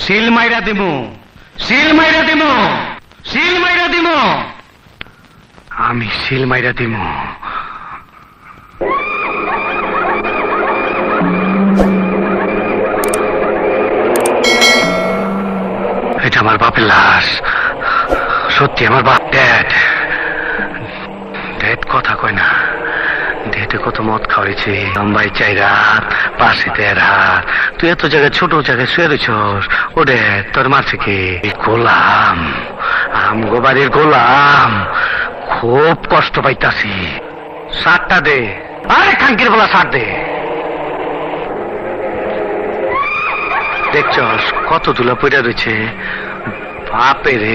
Seal মাইরা দিমু, seal মাইরা দিমু, সিল মাইরা দিমু, আমি সিল মাইরা দিমু। এটা আমার বাপের লাশ, সত্যি আমার বাপ। ড্যাড ড্যাড কথা কয় না। ডেটে কত মদ খাওয়াইছি, লম্বাই 4 রাত, পাশে 13 হাত। তুই এত জায়গায় ছোট জায়গায় শুয়ে রয়েছস। ও ড্যাড তোর মারছে কি? গোলাম, আমগো বাড়ির গোলাম, খুব কষ্ট পাইতাছি। সারটা দে, আরে খাঙ্কির বলা সার দে। দেখছস কত ধুলা পড়া রয়েছে। বাপেরে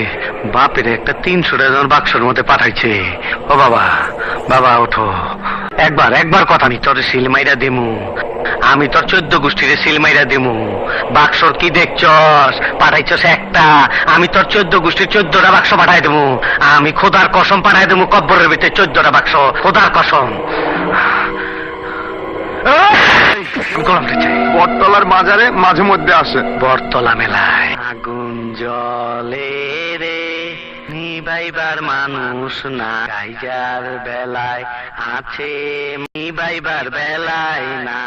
বাপেরে একটা 300 টাকার বাক্সের মধ্যে পাঠাইছে। ও বাবা, বাবা ওঠো। একবার কথা নি, তোর সিল মাইরা দিমু। আমি তোর 14 গোষ্ঠীরে সিল মাইরা দিমু। বাক্সর কি দেখছস? পাঠাইছস একটা, আমি তোর 14 গোষ্ঠীর 14টা বাক্স পাঠাই দেবো। আমি খোদার কসম পাঠাই দেবো, কব্বরের ভিতরে 14টা বাক্স, খোদার কসম। বটতলার বাজারে মাঝে মধ্যে আসে। বটতলা মেলায় আগুন জ্বলে রে, নিভাইবার মানুষ না। গাইজার বেলায় আছে, নিভাইবার বেলায় না।